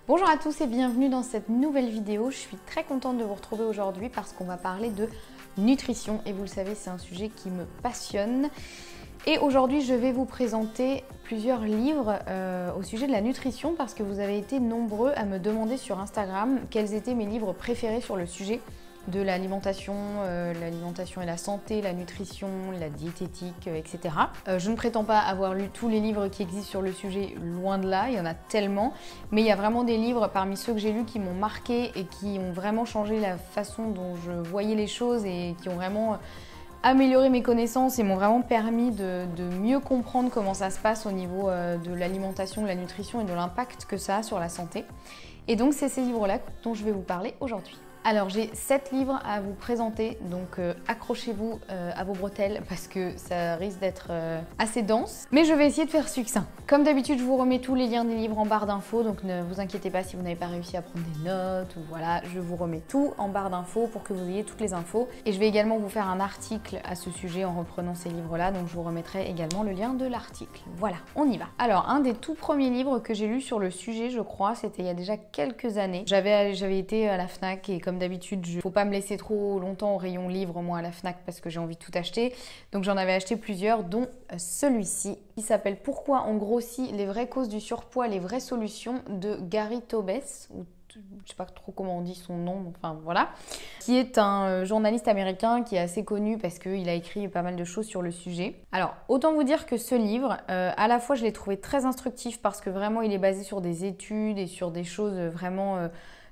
Bonjour à tous et bienvenue dans cette nouvelle vidéo. Je suis très contente de vous retrouver aujourd'hui parce qu'on va parler de nutrition et vous le savez, c'est un sujet qui me passionne. Et aujourd'hui, je vais vous présenter plusieurs livres au sujet de la nutrition parce que vous avez été nombreux à me demander sur Instagram quels étaient mes livres préférés sur le sujet de l'alimentation et la santé, la nutrition, la diététique, etc. Je ne prétends pas avoir lu tous les livres qui existent sur le sujet, loin de là, il y en a tellement, mais il y a vraiment des livres parmi ceux que j'ai lus qui m'ont marqué et qui ont vraiment changé la façon dont je voyais les choses et qui ont vraiment amélioré mes connaissances et m'ont vraiment permis de mieux comprendre comment ça se passe au niveau de l'alimentation, de la nutrition et de l'impact que ça a sur la santé. Et donc c'est ces livres-là dont je vais vous parler aujourd'hui. Alors j'ai 7 livres à vous présenter, donc accrochez-vous à vos bretelles parce que ça risque d'être assez dense. Mais je vais essayer de faire succinct. Comme d'habitude, je vous remets tous les liens des livres en barre d'infos, donc ne vous inquiétez pas si vous n'avez pas réussi à prendre des notes ou voilà, je vous remets tout en barre d'infos pour que vous ayez toutes les infos. Et je vais également vous faire un article à ce sujet en reprenant ces livres-là, donc je vous remettrai également le lien de l'article. Voilà, on y va. Alors un des tout premiers livres que j'ai lu sur le sujet, je crois, c'était il y a déjà quelques années. J'avais été à la Fnac et comme d'habitude, il ne faut pas me laisser trop longtemps au rayon livre, moi, à la Fnac, parce que j'ai envie de tout acheter. Donc j'en avais acheté plusieurs, dont celui-ci, qui s'appelle « Pourquoi on grossit, les vraies causes du surpoids, les vraies solutions » de Gary Taubes, ou je ne sais pas trop comment on dit son nom, enfin voilà, qui est un journaliste américain qui est assez connu parce qu'il a écrit pas mal de choses sur le sujet. Alors, autant vous dire que ce livre, à la fois je l'ai trouvé très instructif parce que vraiment il est basé sur des études et sur des choses vraiment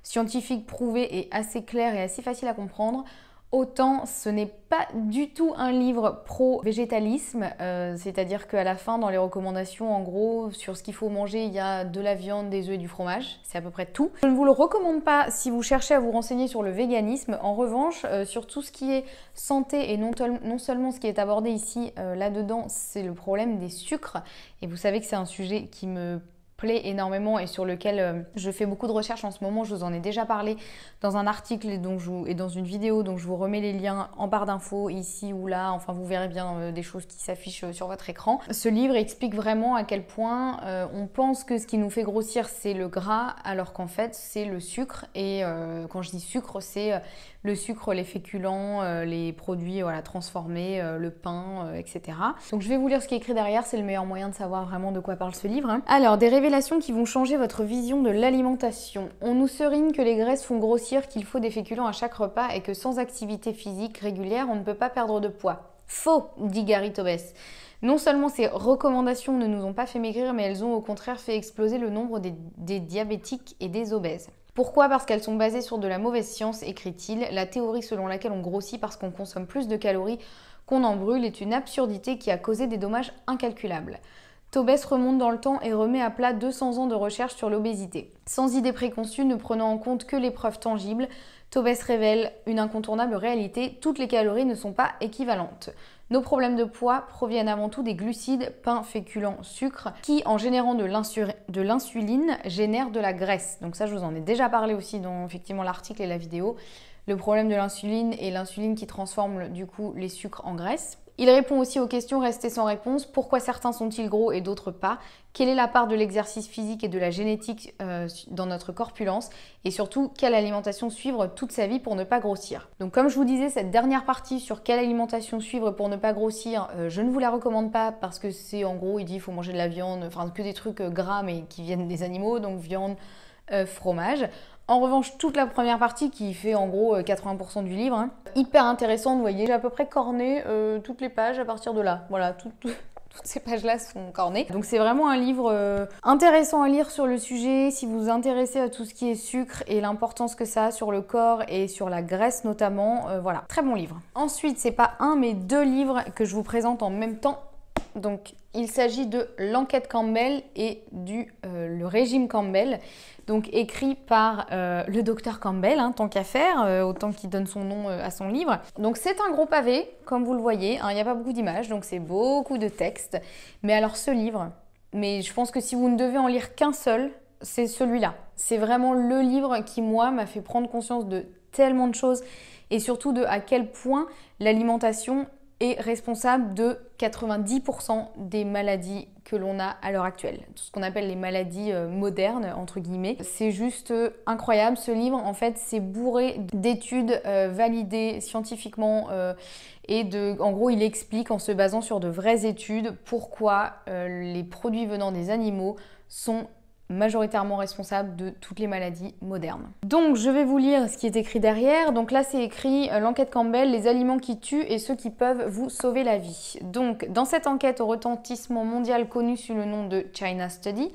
scientifiques prouvées et assez claires et assez faciles à comprendre. Autant ce n'est pas du tout un livre pro-végétalisme, c'est-à-dire qu'à la fin, dans les recommandations, en gros, sur ce qu'il faut manger, il y a de la viande, des œufs et du fromage. C'est à peu près tout. Je ne vous le recommande pas si vous cherchez à vous renseigner sur le véganisme. En revanche, sur tout ce qui est santé et non seulement ce qui est abordé ici, là-dedans, c'est le problème des sucres. Et vous savez que c'est un sujet qui me plaît énormément et sur lequel je fais beaucoup de recherches en ce moment. Je vous en ai déjà parlé dans un article et dans une vidéo, donc je vous remets les liens en barre d'infos ici ou là, enfin vous verrez bien des choses qui s'affichent sur votre écran. Ce livre explique vraiment à quel point on pense que ce qui nous fait grossir c'est le gras alors qu'en fait c'est le sucre et quand je dis sucre c'est le sucre, les féculents, les produits voilà, transformés, le pain, etc. Donc je vais vous lire ce qui est écrit derrière, c'est le meilleur moyen de savoir vraiment de quoi parle ce livre. Alors, des révélations qui vont changer votre vision de l'alimentation. On nous serigne que les graisses font grossir, qu'il faut des féculents à chaque repas et que sans activité physique régulière, on ne peut pas perdre de poids. Faux, dit Gary Taubes. Non seulement ces recommandations ne nous ont pas fait maigrir, mais elles ont au contraire fait exploser le nombre des diabétiques et des obèses. Pourquoi? Parce qu'elles sont basées sur de la mauvaise science, écrit-il. La théorie selon laquelle on grossit parce qu'on consomme plus de calories qu'on en brûle est une absurdité qui a causé des dommages incalculables. Taubes remonte dans le temps et remet à plat 200 ans de recherche sur l'obésité. Sans idée préconçue, ne prenant en compte que les preuves tangibles, Taubes révèle une incontournable réalité, toutes les calories ne sont pas équivalentes. Nos problèmes de poids proviennent avant tout des glucides, pain, féculents, sucre, qui, en générant de l'insuline, génèrent de la graisse. Donc ça, je vous en ai déjà parlé aussi dans effectivement l'article et la vidéo. Le problème de l'insuline et l'insuline qui transforme du coup les sucres en graisse. Il répond aussi aux questions restées sans réponse. Pourquoi certains sont-ils gros et d'autres pas? Quelle est la part de l'exercice physique et de la génétique dans notre corpulence? Et surtout, quelle alimentation suivre toute sa vie pour ne pas grossir? Donc comme je vous disais, cette dernière partie sur quelle alimentation suivre pour ne pas grossir, je ne vous la recommande pas parce que c'est en gros, il dit qu'il faut manger de la viande, enfin que des trucs gras mais qui viennent des animaux, donc viande, fromage. En revanche, toute la première partie qui fait en gros 80% du livre, hyper intéressante, vous voyez, j'ai à peu près corné toutes les pages à partir de là. Voilà, toutes ces pages-là sont cornées. Donc c'est vraiment un livre intéressant à lire sur le sujet si vous vous intéressez à tout ce qui est sucre et l'importance que ça a sur le corps et sur la graisse notamment. Voilà, très bon livre. Ensuite, c'est pas un mais 2 livres que je vous présente en même temps. Donc il s'agit de l'enquête Campbell et le régime Campbell, donc écrit par le docteur Campbell, tant qu'à faire, autant qu'il donne son nom à son livre. Donc c'est un gros pavé, comme vous le voyez, il n'y a pas beaucoup d'images, donc c'est beaucoup de texte. Mais alors ce livre, mais je pense que si vous ne devez en lire qu'un seul, c'est celui-là. C'est vraiment le livre qui, moi, m'a fait prendre conscience de tellement de choses et surtout de à quel point l'alimentation est responsable de 90% des maladies que l'on a à l'heure actuelle. Tout ce qu'on appelle les maladies modernes, entre guillemets. C'est juste incroyable. Ce livre, en fait, c'est bourré d'études validées scientifiquement en gros, il explique en se basant sur de vraies études pourquoi les produits venant des animaux sont majoritairement responsable de toutes les maladies modernes. Donc je vais vous lire ce qui est écrit derrière. Donc là c'est écrit l'enquête Campbell, les aliments qui tuent et ceux qui peuvent vous sauver la vie. Donc dans cette enquête au retentissement mondial connue sous le nom de China Study,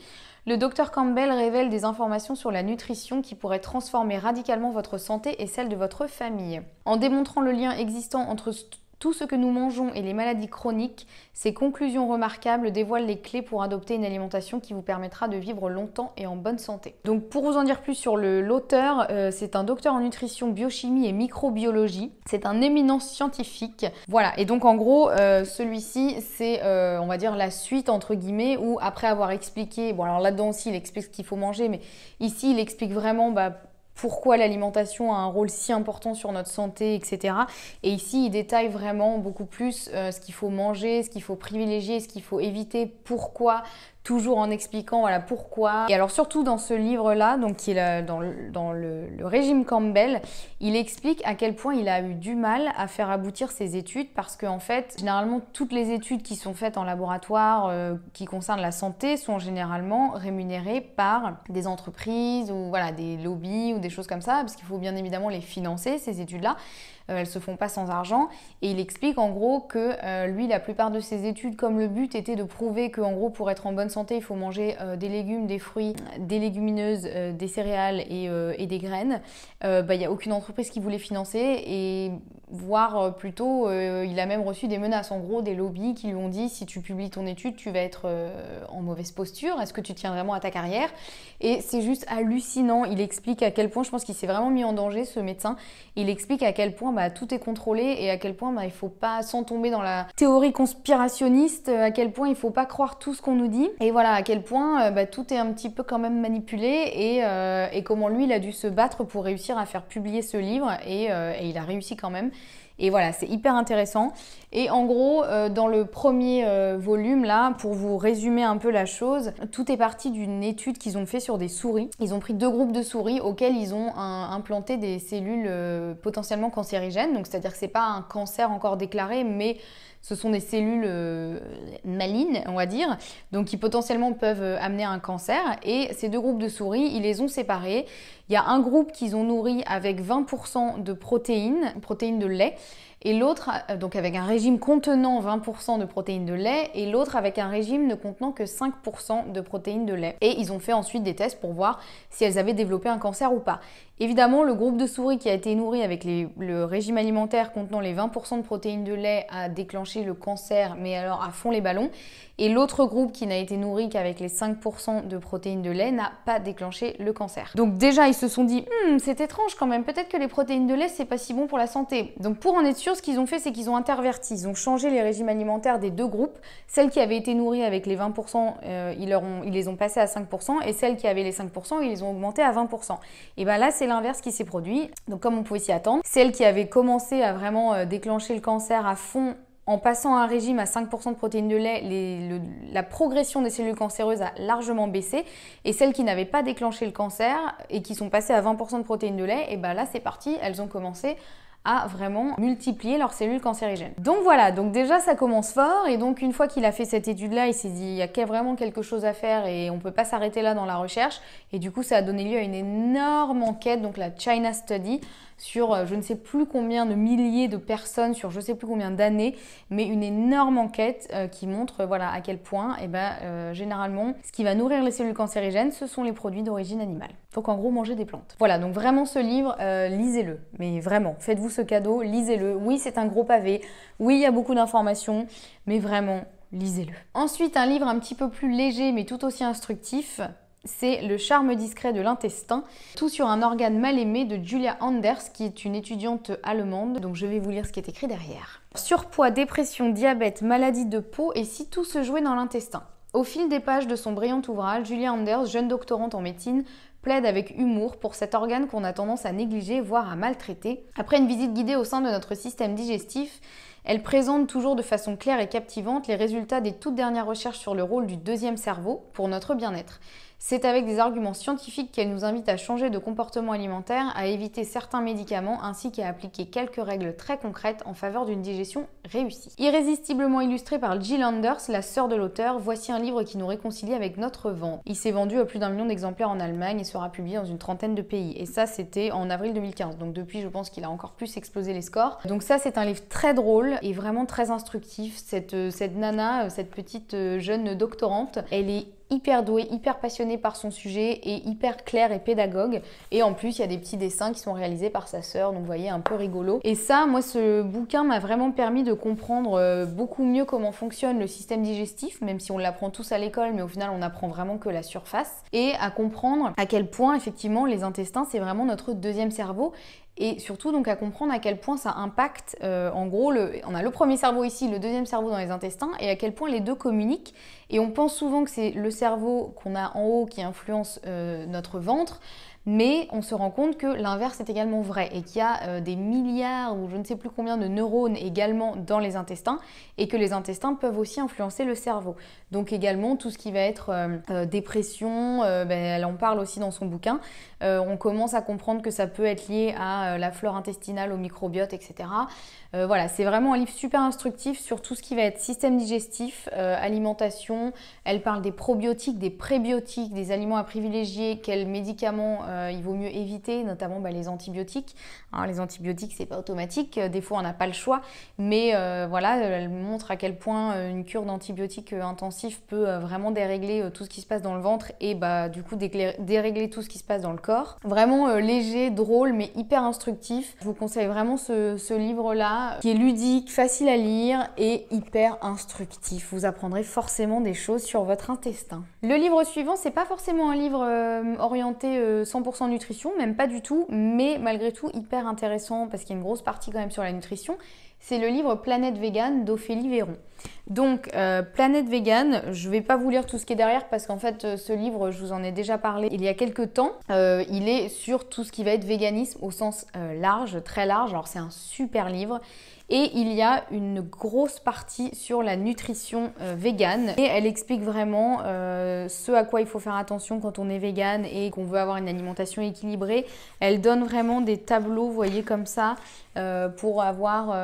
le Dr Campbell révèle des informations sur la nutrition qui pourraient transformer radicalement votre santé et celle de votre famille. En démontrant le lien existant entre tout ce que nous mangeons et les maladies chroniques, ces conclusions remarquables dévoilent les clés pour adopter une alimentation qui vous permettra de vivre longtemps et en bonne santé. Donc pour vous en dire plus sur l'auteur, c'est un docteur en nutrition, biochimie et microbiologie. C'est un éminent scientifique. Voilà, et donc en gros, celui-ci, c'est on va dire la suite entre guillemets, où après avoir expliqué, bon alors là-dedans aussi il explique ce qu'il faut manger, mais ici il explique vraiment pourquoi l'alimentation a un rôle si important sur notre santé, etc. Et ici, il détaille vraiment beaucoup plus ce qu'il faut manger, ce qu'il faut privilégier, ce qu'il faut éviter, pourquoi, toujours en expliquant voilà pourquoi. Et alors surtout dans ce livre-là, donc qui est dans le régime Campbell, il explique à quel point il a eu du mal à faire aboutir ses études parce qu'en fait, généralement, toutes les études qui sont faites en laboratoire qui concernent la santé sont généralement rémunérées par des entreprises ou voilà, des lobbies ou des choses comme ça, parce qu'il faut bien évidemment les financer, ces études-là. Elles se font pas sans argent, et il explique en gros que lui, la plupart de ses études, comme le but était de prouver que en gros pour être en bonne santé il faut manger des légumes, des fruits, des légumineuses, des céréales et des graines, il n'y a aucune entreprise qui voulait financer, et voire plutôt il a même reçu des menaces, en gros des lobbies qui lui ont dit si tu publies ton étude tu vas être en mauvaise posture, est-ce que tu tiens vraiment à ta carrière? Et c'est juste hallucinant. Il explique à quel point, je pense qu'il s'est vraiment mis en danger ce médecin, il explique à quel point tout est contrôlé et à quel point il ne faut pas, sans tomber dans la théorie conspirationniste, à quel point il ne faut pas croire tout ce qu'on nous dit, et voilà à quel point tout est un petit peu quand même manipulé, et comment lui il a dû se battre pour réussir à faire publier ce livre, et il a réussi quand même. Et voilà, c'est hyper intéressant. Et en gros, dans le premier volume, là, pour vous résumer un peu la chose, tout est parti d'une étude qu'ils ont fait sur des souris. Ils ont pris 2 groupes de souris auxquels ils ont implanté des cellules potentiellement cancérigènes. Donc, c'est-à-dire que c'est pas un cancer encore déclaré, mais ce sont des cellules malignes, on va dire, donc qui potentiellement peuvent amener un cancer. Et ces 2 groupes de souris, ils les ont séparés. Il y a un groupe qu'ils ont nourri avec 20% de protéines de lait, et l'autre, donc avec un régime contenant 20% de protéines de lait, et l'autre avec un régime ne contenant que 5% de protéines de lait. Et ils ont fait ensuite des tests pour voir si elles avaient développé un cancer ou pas. Évidemment, le groupe de souris qui a été nourri avec le régime alimentaire contenant les 20% de protéines de lait a déclenché le cancer, mais alors à fond les ballons. Et l'autre groupe qui n'a été nourri qu'avec les 5% de protéines de lait n'a pas déclenché le cancer. Donc déjà, ils se sont dit, c'est étrange quand même, peut-être que les protéines de lait, c'est pas si bon pour la santé. Donc pour en être sûr, ce qu'ils ont fait, c'est qu'ils ont interverti, ils ont changé les régimes alimentaires des 2 groupes. Celles qui avaient été nourries avec les 20%, ils les ont passées à 5%, et celles qui avaient les 5%, ils les ont augmentées à 20%. Et bien là, c'est l'inverse qui s'est produit. Donc comme on pouvait s'y attendre, celles qui avaient commencé à vraiment déclencher le cancer à fond, en passant à un régime à 5% de protéines de lait, la progression des cellules cancéreuses a largement baissé, et celles qui n'avaient pas déclenché le cancer et qui sont passées à 20% de protéines de lait, et bien là c'est parti, elles ont commencé à vraiment multiplier leurs cellules cancérigènes. Donc voilà, donc déjà ça commence fort, et donc une fois qu'il a fait cette étude-là, il s'est dit il y a vraiment quelque chose à faire et on peut pas s'arrêter là dans la recherche, et du coup ça a donné lieu à une énorme enquête, donc la China Study, sur je ne sais plus combien de milliers de personnes, sur je ne sais plus combien d'années, mais une énorme enquête qui montre voilà à quel point généralement ce qui va nourrir les cellules cancérigènes, ce sont les produits d'origine animale. Donc en gros manger des plantes. Voilà, donc vraiment ce livre, lisez-le, mais vraiment, faites-vous ce cadeau, lisez-le. Oui, c'est un gros pavé, oui, il y a beaucoup d'informations, mais vraiment, lisez-le. Ensuite, un livre un petit peu plus léger mais tout aussi instructif, c'est Le charme discret de l'intestin, tout sur un organe mal aimé de Julia Anders, qui est une étudiante allemande. Donc je vais vous lire ce qui est écrit derrière. Surpoids, dépression, diabète, maladie de peau, et si tout se jouait dans l'intestin. Au fil des pages de son brillant ouvrage, Julia Anders, jeune doctorante en médecine, plaide avec humour pour cet organe qu'on a tendance à négliger, voire à maltraiter. Après une visite guidée au sein de notre système digestif, elle présente toujours de façon claire et captivante les résultats des toutes dernières recherches sur le rôle du deuxième cerveau pour notre bien-être. C'est avec des arguments scientifiques qu'elle nous invite à changer de comportement alimentaire, à éviter certains médicaments ainsi qu'à appliquer quelques règles très concrètes en faveur d'une digestion réussie. Irrésistiblement illustré par Jill Anders, la sœur de l'auteur, voici un livre qui nous réconcilie avec notre ventre. Il s'est vendu à plus d'1 million d'exemplaires en Allemagne et sera publié dans une trentaine de pays. Et ça, c'était en avril 2015. Donc depuis, je pense qu'il a encore plus explosé les scores. Donc ça, c'est un livre très drôle et vraiment très instructif. Cette nana, cette petite jeune doctorante, elle est hyper douée, hyper passionnée par son sujet et hyper claire et pédagogue. Et en plus, il y a des petits dessins qui sont réalisés par sa sœur, donc vous voyez, un peu rigolo. Et ça, moi, ce bouquin m'a vraiment permis de comprendre beaucoup mieux comment fonctionne le système digestif, même si on l'apprend tous à l'école, mais au final, on n'apprend vraiment que la surface. Et à comprendre à quel point, effectivement, les intestins, c'est vraiment notre deuxième cerveau. Et surtout donc à comprendre à quel point ça impacte, en gros, on a le premier cerveau ici, le deuxième cerveau dans les intestins, et à quel point les deux communiquent. Et on pense souvent que c'est le cerveau qu'on a en haut qui influence notre ventre, mais on se rend compte que l'inverse est également vrai et qu'il y a des milliards ou je ne sais plus combien de neurones également dans les intestins et que les intestins peuvent aussi influencer le cerveau. Donc également tout ce qui va être dépression, elle en parle aussi dans son bouquin. On commence à comprendre que ça peut être lié à la flore intestinale, au microbiote, etc. Voilà, c'est vraiment un livre super instructif sur tout ce qui va être système digestif, alimentation. Elle parle des probiotiques, des prébiotiques, des aliments à privilégier, quels médicaments il vaut mieux éviter, notamment les antibiotiques. Alors, les antibiotiques, c'est pas automatique, des fois on n'a pas le choix, mais voilà, elle montre à quel point une cure d'antibiotiques intensif peut vraiment dérégler tout ce qui se passe dans le ventre et du coup dérégler tout ce qui se passe dans le corps. Vraiment léger, drôle, mais hyper instructif. Je vous conseille vraiment ce livre-là, qui est ludique, facile à lire et hyper instructif. Vous apprendrez forcément des choses sur votre intestin. Le livre suivant, c'est pas forcément un livre orienté 100% nutrition, même pas du tout, mais malgré tout hyper intéressant parce qu'il y a une grosse partie quand même sur la nutrition. C'est le livre Planète Végane d'Ophélie Véron. Donc, Planète Végane, je ne vais pas vous lire tout ce qui est derrière parce qu'en fait, ce livre, je vous en ai déjà parlé il y a quelques temps. Il est sur tout ce qui va être véganisme au sens large, très large. Alors, c'est un super livre. Et il y a une grosse partie sur la nutrition végane. Et elle explique vraiment ce à quoi il faut faire attention quand on est végane et qu'on veut avoir une alimentation équilibrée. Elle donne vraiment des tableaux, vous voyez, comme ça, pour avoir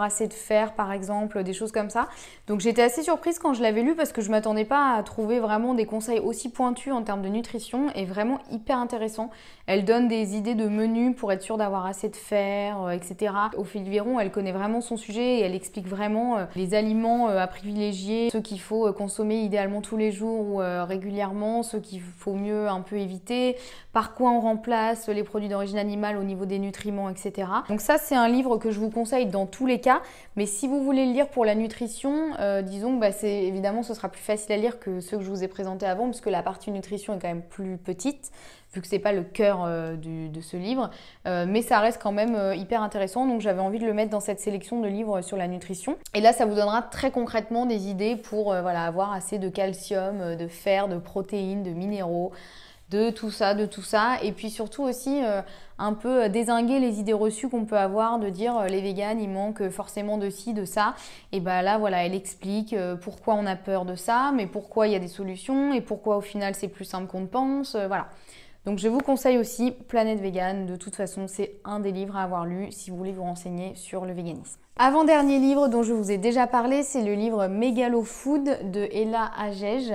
assez de fer, par exemple, des choses comme ça. Donc j'étais assez surprise quand je l'avais lu parce que je ne m'attendais pas à trouver vraiment des conseils aussi pointus en termes de nutrition et vraiment hyper intéressant. Elle donne des idées de menus pour être sûr d'avoir assez de fer, etc. Ophélie Véron, elle connaît vraiment son sujet et elle explique vraiment les aliments à privilégier, ceux qu'il faut consommer idéalement tous les jours ou régulièrement, ceux qu'il faut mieux un peu éviter, par quoi on remplace les produits d'origine animale au niveau des nutriments, etc. Donc ça, c'est un livre que je vous conseille dans tous les cas, mais si vous voulez le lire pour la nutrition, disons que évidemment ce sera plus facile à lire que ceux que je vous ai présentés avant, puisque la partie nutrition est quand même plus petite, vu que c'est pas le cœur de ce livre, mais ça reste quand même hyper intéressant, donc j'avais envie de le mettre dans cette sélection de livres sur la nutrition. Et là, ça vous donnera très concrètement des idées pour avoir assez de calcium, de fer, de protéines, de minéraux, de tout ça, et puis surtout aussi un peu dézinguer les idées reçues qu'on peut avoir de dire les véganes, il manque forcément de ci, de ça. Et là, voilà, elle explique pourquoi on a peur de ça, mais pourquoi il y a des solutions et pourquoi au final c'est plus simple qu'on ne pense, voilà. Donc je vous conseille aussi Planète Végane, de toute façon c'est un des livres à avoir lu si vous voulez vous renseigner sur le véganisme. Avant-dernier livre dont je vous ai déjà parlé, c'est le livre Megalo Food de Ella Agege.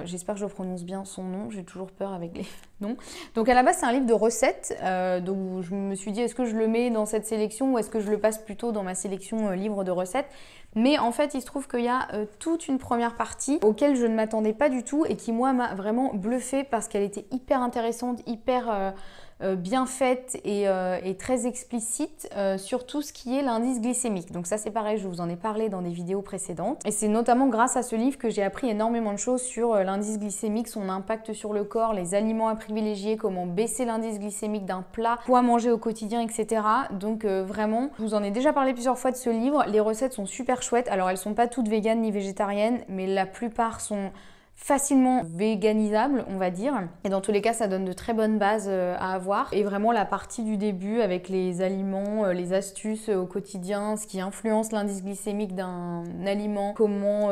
J'espère que je prononce bien son nom, j'ai toujours peur avec les noms. Donc à la base c'est un livre de recettes, donc je me suis dit est-ce que je le mets dans cette sélection ou est-ce que je le passe plutôt dans ma sélection livre de recettes. Mais en fait, il se trouve qu'il y a toute une première partie auquel je ne m'attendais pas du tout et qui, moi, m'a vraiment bluffée parce qu'elle était hyper intéressante, hyper bien faite et très explicite sur tout ce qui est l'indice glycémique. Donc ça, c'est pareil, je vous en ai parlé dans des vidéos précédentes. Et c'est notamment grâce à ce livre que j'ai appris énormément de choses sur l'indice glycémique, son impact sur le corps, les aliments à privilégier, comment baisser l'indice glycémique d'un plat, quoi manger au quotidien, etc. Donc vraiment, je vous en ai déjà parlé plusieurs fois de ce livre. Les recettes sont super chouettes. Alors elles sont pas toutes véganes ni végétariennes, mais la plupart sont facilement véganisable, on va dire. Et dans tous les cas, ça donne de très bonnes bases à avoir. Et vraiment la partie du début avec les aliments, les astuces au quotidien, ce qui influence l'indice glycémique d'un aliment, comment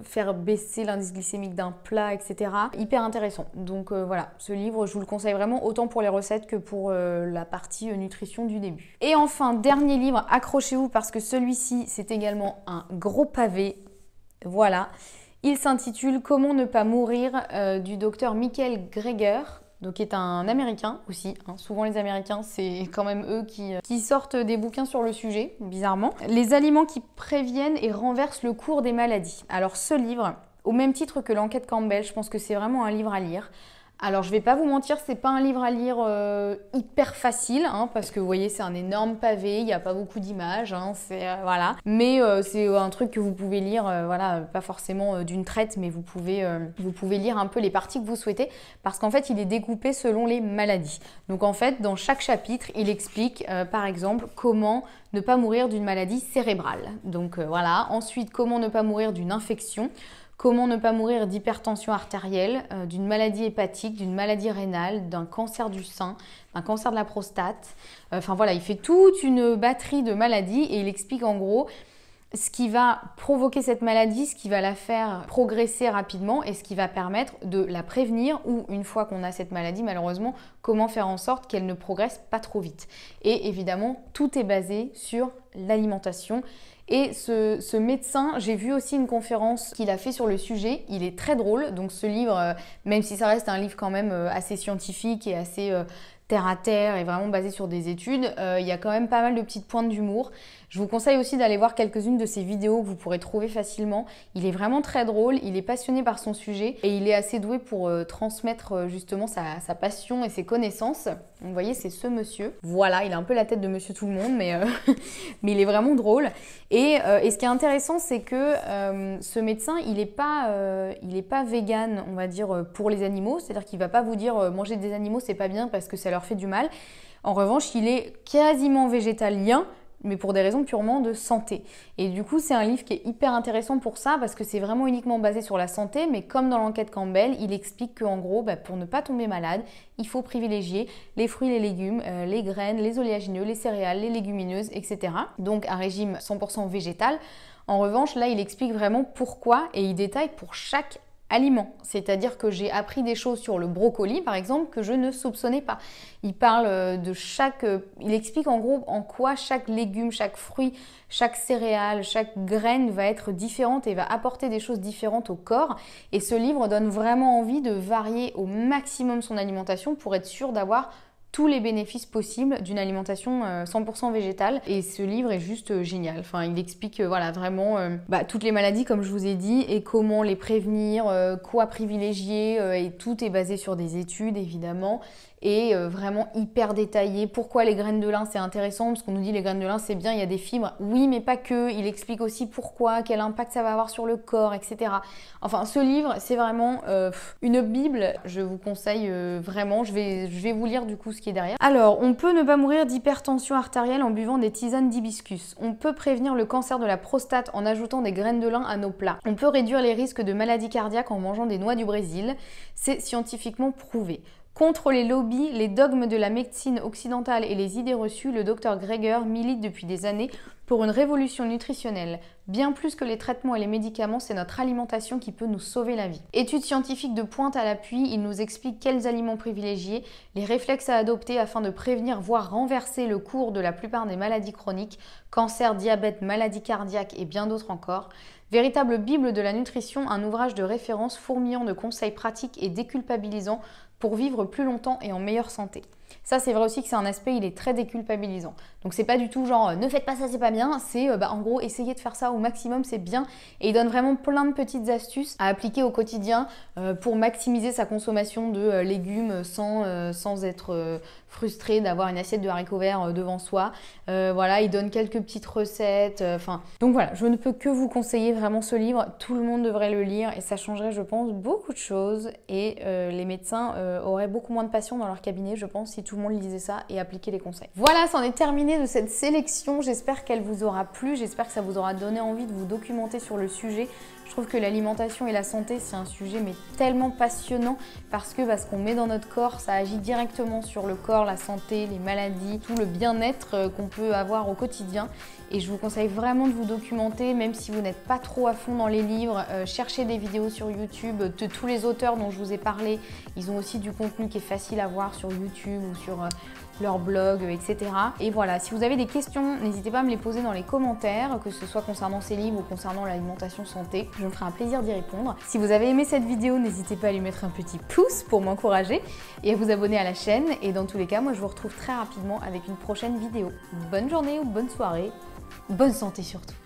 faire baisser l'indice glycémique d'un plat, etc. Hyper intéressant. Donc voilà, ce livre, je vous le conseille vraiment autant pour les recettes que pour la partie nutrition du début. Et enfin, dernier livre, accrochez-vous parce que celui-ci, c'est également un gros pavé. Voilà. Il s'intitule « Comment ne pas mourir » du docteur Michael Greger, donc qui est un Américain aussi. Hein. Souvent les Américains, c'est quand même eux qui sortent des bouquins sur le sujet, bizarrement. Les aliments qui préviennent et renversent le cours des maladies. Alors ce livre, au même titre que l'enquête Campbell, je pense que c'est vraiment un livre à lire. Alors je vais pas vous mentir, c'est pas un livre à lire hyper facile, hein, parce que vous voyez c'est un énorme pavé, il n'y a pas beaucoup d'images, hein, voilà. Mais c'est un truc que vous pouvez lire, voilà, pas forcément d'une traite, mais vous pouvez lire un peu les parties que vous souhaitez, parce qu'en fait il est découpé selon les maladies. Donc en fait dans chaque chapitre il explique par exemple comment ne pas mourir d'une maladie cérébrale. Donc voilà, ensuite comment ne pas mourir d'une infection. Comment ne pas mourir d'hypertension artérielle, d'une maladie hépatique, d'une maladie rénale, d'un cancer du sein, d'un cancer de la prostate. Enfin voilà, il fait toute une batterie de maladies et il explique en gros ce qui va provoquer cette maladie, ce qui va la faire progresser rapidement et ce qui va permettre de la prévenir ou une fois qu'on a cette maladie malheureusement, comment faire en sorte qu'elle ne progresse pas trop vite. Et évidemment, tout est basé sur l'alimentation. Et ce médecin, j'ai vu aussi une conférence qu'il a fait sur le sujet, il est très drôle, donc ce livre, même si ça reste un livre quand même assez scientifique et assez terre à terre et vraiment basé sur des études, il y a quand même pas mal de petites pointes d'humour. Je vous conseille aussi d'aller voir quelques-unes de ses vidéos que vous pourrez trouver facilement. Il est vraiment très drôle, il est passionné par son sujet et il est assez doué pour transmettre justement sa passion et ses connaissances. Donc, vous voyez, c'est ce monsieur. Voilà, il a un peu la tête de monsieur tout le monde, mais il est vraiment drôle. Et ce qui est intéressant, c'est que ce médecin, il n'est pas vegan, on va dire, pour les animaux. C'est-à-dire qu'il ne va pas vous dire manger des animaux, c'est pas bien parce que ça leur fait du mal. En revanche, il est quasiment végétalien, mais pour des raisons purement de santé. Et du coup, c'est un livre qui est hyper intéressant pour ça, parce que c'est vraiment uniquement basé sur la santé, mais comme dans l'enquête Campbell, il explique qu'en gros, pour ne pas tomber malade, il faut privilégier les fruits, les légumes, les graines, les oléagineux, les céréales, les légumineuses, etc. Donc un régime 100% végétal. En revanche, là, il explique vraiment pourquoi, et il détaille pour chaque aliments. C'est-à-dire que j'ai appris des choses sur le brocoli, par exemple, que je ne soupçonnais pas. Il parle de il explique en gros en quoi chaque légume, chaque fruit, chaque céréale, chaque graine va être différente et va apporter des choses différentes au corps. Et ce livre donne vraiment envie de varier au maximum son alimentation pour être sûr d'avoir tous les bénéfices possibles d'une alimentation 100% végétale. Et ce livre est juste génial. Enfin, il explique voilà, vraiment toutes les maladies, comme je vous ai dit, et comment les prévenir, quoi privilégier, et tout est basé sur des études, évidemment. Et vraiment hyper détaillé. Pourquoi les graines de lin c'est intéressant? Parce qu'on nous dit les graines de lin c'est bien, il y a des fibres. Oui, mais pas que. Il explique aussi pourquoi, quel impact ça va avoir sur le corps, etc. Enfin, ce livre, c'est vraiment une bible. Je vous conseille vraiment. Je vais vous lire du coup ce qui est derrière. Alors, on peut ne pas mourir d'hypertension artérielle en buvant des tisanes d'hibiscus. On peut prévenir le cancer de la prostate en ajoutant des graines de lin à nos plats. On peut réduire les risques de maladies cardiaques en mangeant des noix du Brésil. C'est scientifiquement prouvé. Contre les lobbies, les dogmes de la médecine occidentale et les idées reçues, le Dr Greger milite depuis des années pour une révolution nutritionnelle. Bien plus que les traitements et les médicaments, c'est notre alimentation qui peut nous sauver la vie. Études scientifiques de pointe à l'appui, il nous explique quels aliments privilégier, les réflexes à adopter afin de prévenir, voire renverser le cours de la plupart des maladies chroniques, cancer, diabète, maladies cardiaques et bien d'autres encore. Véritable bible de la nutrition, un ouvrage de référence fourmillant de conseils pratiques et déculpabilisants pour vivre plus longtemps et en meilleure santé. Ça, c'est vrai aussi que c'est un aspect, il est très déculpabilisant. Donc c'est pas du tout genre ne faites pas ça, c'est pas bien, c'est en gros essayez de faire ça au maximum, c'est bien. Et il donne vraiment plein de petites astuces à appliquer au quotidien pour maximiser sa consommation de légumes sans être frustré d'avoir une assiette de haricots verts devant soi. Voilà, il donne quelques petites recettes. Donc voilà, je ne peux que vous conseiller vraiment ce livre. Tout le monde devrait le lire et ça changerait, je pense, beaucoup de choses. Et les médecins auraient beaucoup moins de patients dans leur cabinet, je pense, si tout le monde lisait ça et appliquait les conseils. Voilà, c'en est terminé de cette sélection. J'espère qu'elle vous aura plu. J'espère que ça vous aura donné envie de vous documenter sur le sujet. Je trouve que l'alimentation et la santé, c'est un sujet mais tellement passionnant parce que ce qu'on met dans notre corps, ça agit directement sur le corps, la santé, les maladies, tout le bien-être qu'on peut avoir au quotidien. Et je vous conseille vraiment de vous documenter, même si vous n'êtes pas trop à fond dans les livres. Cherchez des vidéos sur YouTube de tous les auteurs dont je vous ai parlé. Ils ont aussi du contenu qui est facile à voir sur YouTube ou sur leur blog, etc. Et voilà, si vous avez des questions, n'hésitez pas à me les poser dans les commentaires, que ce soit concernant ces livres ou concernant l'alimentation santé. Je me ferai un plaisir d'y répondre. Si vous avez aimé cette vidéo, n'hésitez pas à lui mettre un petit pouce pour m'encourager et à vous abonner à la chaîne. Et dans tous les cas, moi je vous retrouve très rapidement avec une prochaine vidéo. Bonne journée ou bonne soirée, bonne santé surtout.